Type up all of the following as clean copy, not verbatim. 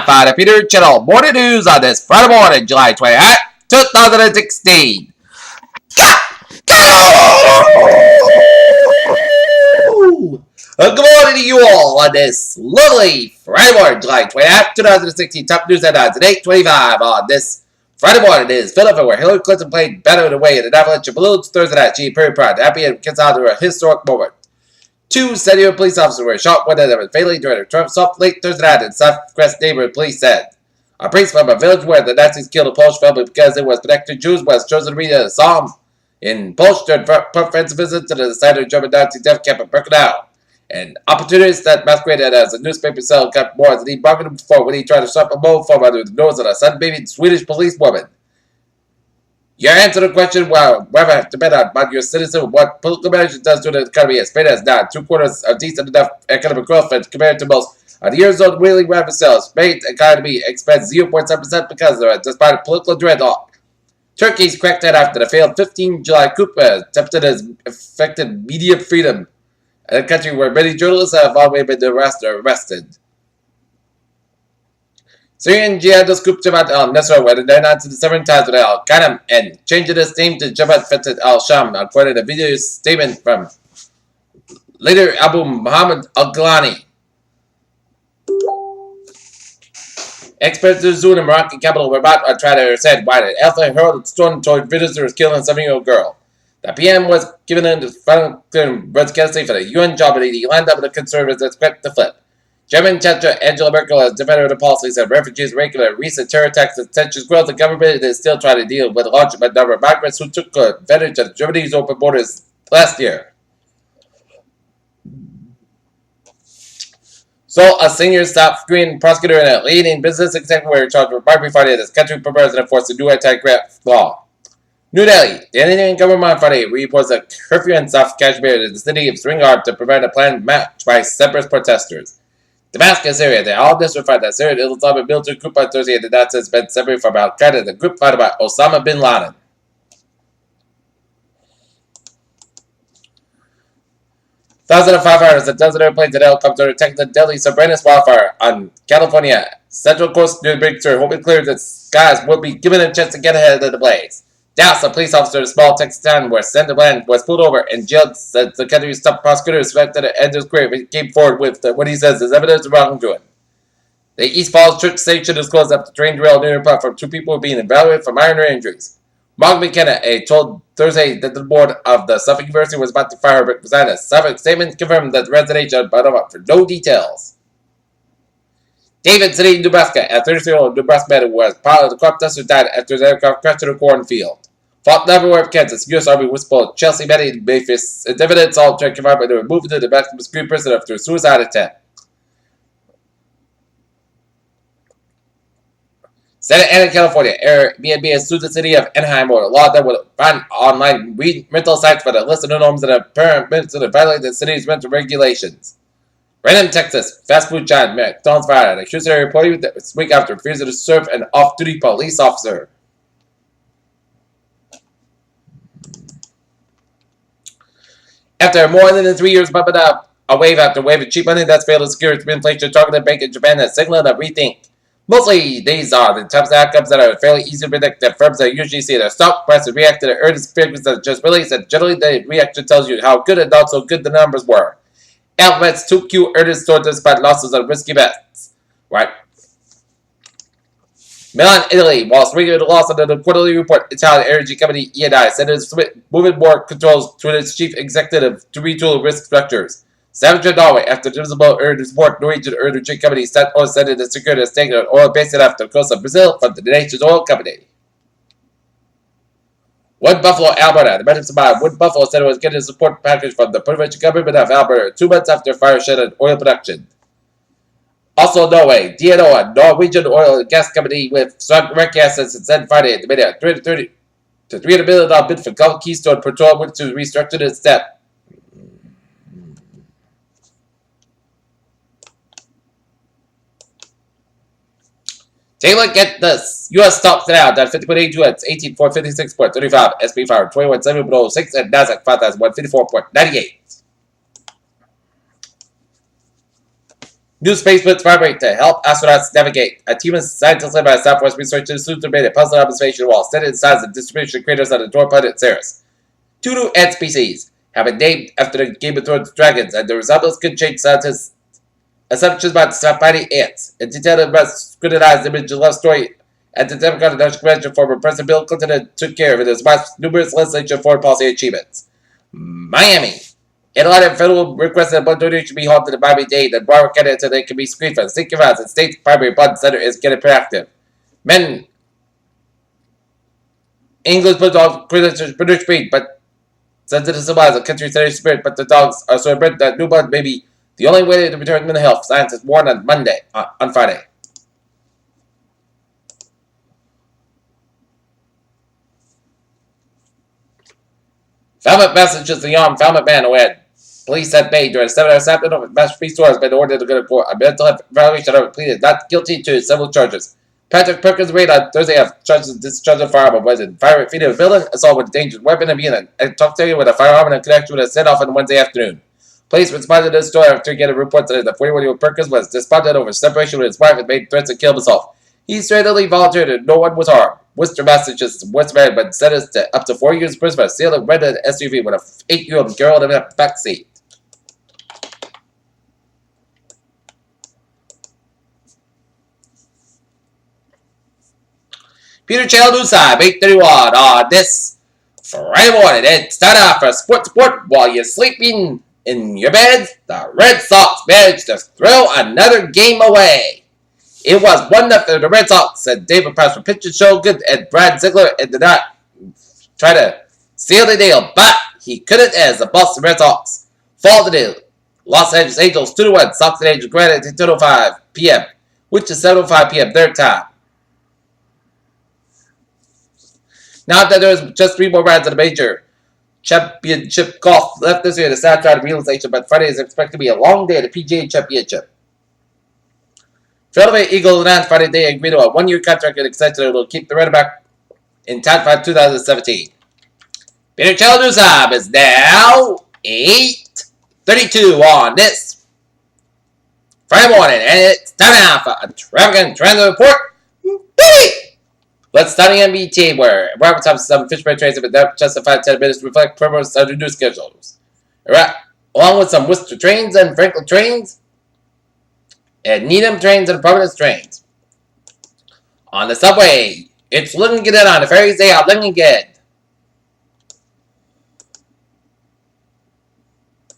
time for the Peter Channel morning news on this Friday morning, July 28th, 2016. Good morning to you all on this lovely Friday morning, July 28th, 2016. Top news headlines at 8:25 on this Friday morning is Philadelphia, where Hillary Clinton played better away in an avalanche of balloons Thursday night. She very proud, happy, and gets out of a historic moment. 2 San police officers were shot, one of them was fatally during a Trump assault late Thursday night in Southwest neighborhood, police said. A priest from a village where the Nazis killed a Polish family because it was protected Jews was chosen to read a psalm in Polish during Pope Francis' visit to the site of the German Nazi death camp in Birkenau. An opportunist that masqueraded as a newspaper seller got more than he bargained for when he tried to shove a mole from under the nose of a sunbathing Swedish policewoman. Your answer to the question, well, whether depend on your citizen, what political management does to the economy, as Spain has not 2/4 of decent enough economic growth compared to most of the Eurozone wheeling round themselves. Spain's economy expands 0.7% because of it, despite political dreadlock. Turkey's crackdown after the failed 15 July coup attempted has affected media freedom, a country where many journalists have already been arrested. Syrian jihadist group Jabhat al-Nusra were announced the 7 times with al-Qaeda and changed its name to Jabhat Fatah al-Sham, according to a video statement from leader Abu Muhammad al-Gilani. Experts in Zun, the Moroccan capital, were about to try to said why the Alpha hurled stone toward visitors killing a 7-year-old girl. The PM was given in the final candidacy for the UN job, but he lined up with the conservatives that expect to flip. German Chancellor Angela Merkel has defended the policies of refugees regular recent terror attacks and tensions growth. The government is still trying to deal with a large number of migrants who took advantage of Germany's open borders last year. So, a senior South Korean prosecutor and a leading business executive were charged with bribery Friday as this country prepares to enforce the new anti-graft law. New Delhi. The Indian government Friday reports a curfew in South Kashmir in the city of Srinagar to prevent a planned march by separatist protesters. Damascus, Syria. They all justified that Syrian Islamic military group on Thursday did not has been separated from al-Qaeda, the group founded by Osama bin Laden. Thousands of firefighters and dozens of airplanes and helicopters attacked the deadly Sabrenas wildfire on California Central Coast near the Big Sur, hoping clear that skies would be given a chance to get ahead of the blaze. Dallas, a police officer in a small Texas town where Sandra Bland was pulled over and jailed since the country's top prosecutor suspected to end his career. He came forward with what he says is evidence of wrongdoing. The East Falls Church station is closed after the train derailed near the platform. 2 people were being evaluated for minor injuries. Mark McKenna told Thursday that the board of the Suffolk University was about to fire her, but resigned. A Suffolk statement confirmed that the resignation, but for no details. David City, Nebraska, a 33-year-old Nebraska man who was part of the crop duster died after his aircraft crashed in a cornfield. Fought everywhere, Kansas. U.S. Army whistleblower Chelsea Manning may face a dividend assault check confirmed by the removal of the Nebraska Supreme Prison after a suicide attempt. Santa Ana, California. Airbnb has sued the city of Anaheim over a law that would ban online rental sites for the list of new norms that have permits that violate the city's rental regulations. Random, Texas. Fast food giant McDonald's fired an accused employee this week after refusing to serve an off-duty police officer. After more than 3 years bumping up a wave after wave of cheap money that's failed to secure its inflation, targeted bank in Japan has signaled a rethink. Mostly, these are the types of outcomes that are fairly easy to predict that firms that usually see their stock prices react to the earnings figures that just released, and generally the reaction tells you how good and not so good the numbers were. Alphabet's 2Q earnings soared despite losses on risky bets. Right? Milan, Italy. While swinging the loss under the quarterly report, Italian energy company Eni said it is moving more controls to its chief executive to retool risk structures. Savage in Norway, after the visible earnings report, Norwegian energy company said it secured a stake in oil basin after the coast of Brazil from the nation's oil company. Wood Buffalo, Alberta. The Medicine by Wood Buffalo said it was getting a support package from the provincial government of Alberta 2 months after fire shut oil production. Also, Norway. DNO, a Norwegian oil and gas company with strong direct assets, and said Friday it made a $300 million bid for Gulf Keystone Petroleum, which to restructure its debt. Take a look at this. U.S. stocks now at 50.82 at 18,456.35. SP 521.706 and Nasdaq 5,154.98. New space boots vibrate to help astronauts navigate. A team of scientists led by Southwest researchers soon made a puzzle observation wall studied the size and distribution of craters on the dwarf planet Ceres. Two new ant species have been named after the Game of Thrones dragons, and the resemblance could change scientists' assumptions about fighting ants. A detailed and scrutinized image of love story at the Democratic National Convention, former President Bill Clinton took care of it as numerous legislation and foreign policy achievements. Miami. In a letter, federal requested that blood donation be held to the Miami-Dade and Broward County until they can be screened for state violence, and state's primary blood center is getting proactive. Men English bulldogs produce breed, but sensitive symbolize a country's century spirit, but the dogs are so bred that new blood may be the only way to return them to health. Scientists warned on Friday. Falmouth, Massachusetts, the young Falmouth man who had police at bay during a 7-hour sampling of Massachusetts stores has been ordered to go to court. A mental health evaluation of pleaded not guilty to several charges. Patrick Perkins arraigned on Thursday of charges of discharge of firearm was in fire feeding a villain, assault with a dangerous weapon, and being intoxicated with a firearm in connection with a set-off on Wednesday afternoon. Police responded to the story after getting reports that the 41-year-old Perkins was despondent over separation with his wife and made threats to kill himself. He readily volunteered and no one was harmed. Worcester, Massachusetts, West man but sentenced to up to 4 years in prison for stealing a rented SUV with an 8-year-old girl in the back seat. Peter Chaludusai, 8:31 on this Friday morning. It's time out for Sports Report while you're sleeping in your bed. The Red Sox managed to throw another game away. It was 1-0 for the Red Sox, and David Price for pitching so good, and Brad Ziegler did not try to seal the deal, but he couldn't as the Boston Red Sox fall to the Los Angeles Angels 2-1. Sox and Angels granted at 10:05 p.m., which is 7:05 p.m. their time. Now that there's just 3 more rounds of the major championship golf left this year, the South tried realization, but Friday is expected to be a long day at the PGA Championship. Philadelphia Eagles announced Friday they agreed to a 1-year contract and extension that will keep the running back in time for 2017. Peter Chaludusai is now 8:32 on this Friday morning, and it's time now for a traffic transit report. Let's start the NBA where Robert Thompson Fishburne trains have been justified 10 minutes to reflect purpose under new schedules. Along with some Worcester trains and Franklin trains, and Needham trains and Providence trains. On the subway, it's looking good on the ferries. They are looking good.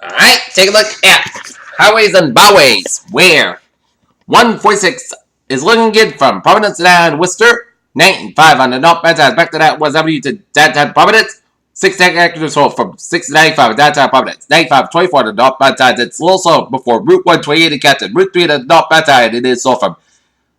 Alright, take a look at highways and byways, where 146 is looking good from Providence down Worcester. 95 on the northbound side. Back to that was W to downtown Providence. 6 actors sold from 6 to 95 in downtown Providence. 95-24 on the northbound side. It's a little slow before Route 128 in Canton. Route 3 on the northbound side. It is slow from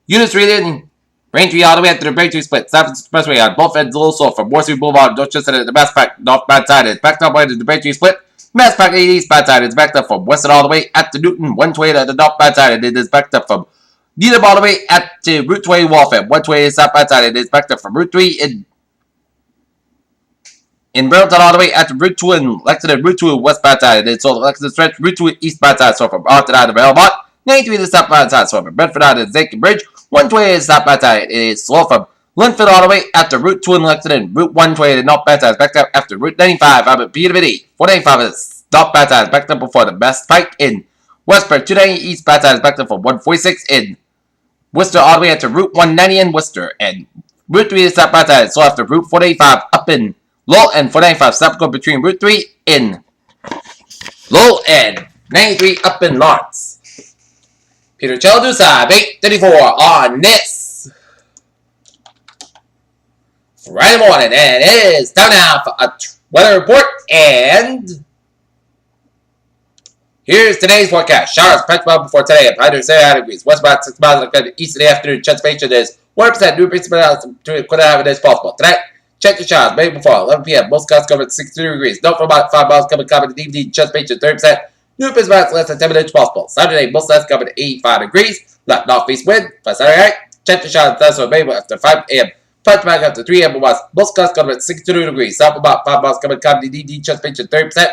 Unit Street in Braintree all the way up to the Braintree split. South Expressway on both ends a little slow from Morrissey Boulevard. Dorchester to the Mass Park northbound side. It's backed up way to the Braintree split. Mass Park 80 eastbound side. It's backed up from Western all the way at the Newton. 128 on the northbound side. And it is backed up from Needham all the way at Route 20 Waltham. 128 southbound side. It is backed up from Route 3 in Burlington all the way at Route 2 in Lexington. Route 2 westbound side. It is sold Lexington stretch. Route 2 eastbound side. So from Arlington out of Belmont. 93 to southbound side. So from Bedford out of Zachem Bridge. 128 southbound side. It is slow from Linfield all the way after Route 2 in Lexington. Route 128 northbound side is backed up after Route 95 out of Peterbilt. 495 is northbound side is backed up before the Best Pike in Westburg. 290 eastbound side is backed up from 146 in Worcester all the way to Route 190 in Worcester, and Route 3 is southbound side, so after Route 485 up in Lowell and 495 southbound between Route 3 in Lowell and 93 up in Lawrence. Peter Chaludusai, 8:34 on this Friday morning, and it is time now for a weather report, and here's today's forecast. Showers patch well before today at 100 degrees. West about 6 miles in the east of the afternoon. Transpiration is 100%. New precipitation could have it as possible. Tonight, check your showers. Maybe before 11 p.m. Most clouds covered 63 degrees. Don't for about 5 miles coming in the evening. Transpiration 30%. New precipitation less than 10 minutes possible. Saturday, most clouds covered 85 degrees. Left northeast wind. For Saturday night, check your showers. That's for maybe after 5 a.m. Punch back after 3 a.m. West. Most clouds covered 62 degrees. South about 5 miles coming in the evening. Transpiration 30%.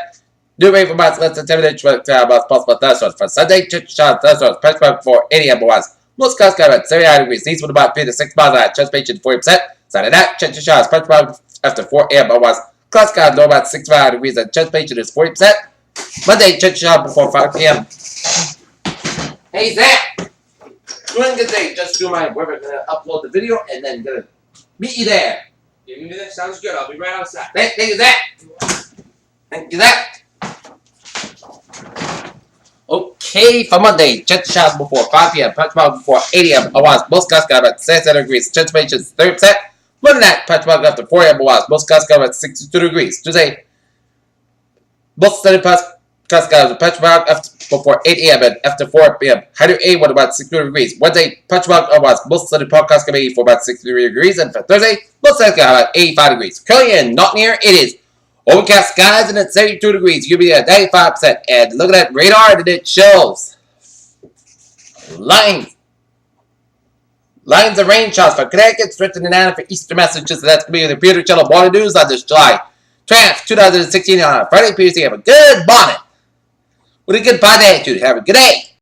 New rate for months less than 10 minutes possible thunderstorms. For Sunday, chance thunderstorms. Press button for 8 a.m. Otherwise, most clouds cover at 79 degrees. These would about 3 to 6 miles an hour. Transpiration 40%. Saturday night, chance showers. Press button after 4 a.m. Otherwise, clouds cover low about 65 degrees and transpiration is 40%. Monday, chance showers before 5 p.m. Hey Zach, doing good day. Just do my we're gonna upload the video and then gonna meet you there. You can do that. Sounds good. I'll be right outside. Thank you, Zach. Thank you, Zach. Okay, for Monday, chance showers before 5 p.m. Punch bug before 8 a.m. Otherwise, most clouds cover at 77 degrees. Transpiration is 30%. Monday night, punch bug after 4 a.m. Otherwise, most clouds cover at 62 degrees. Tuesday, most study clouds cover punch bug before 8 a.m. and after 4 p.m. High to 8 with about 62 degrees. Wednesday, punch bug otherwise, most study clouds cover for about 63 degrees. And for Thursday, most clouds cover about 85 degrees. Currently and not near, it is overcast skies and it's 72 degrees. Humidity at 95%. And look at that radar and it shows lines of rain showers for Connecticut, strengthening down for Eastern Massachusetts. That's going to be the Computer Channel Water News on this July 12th, 2016 on Friday. Please have a good morning with a good positive attitude. Have a good day.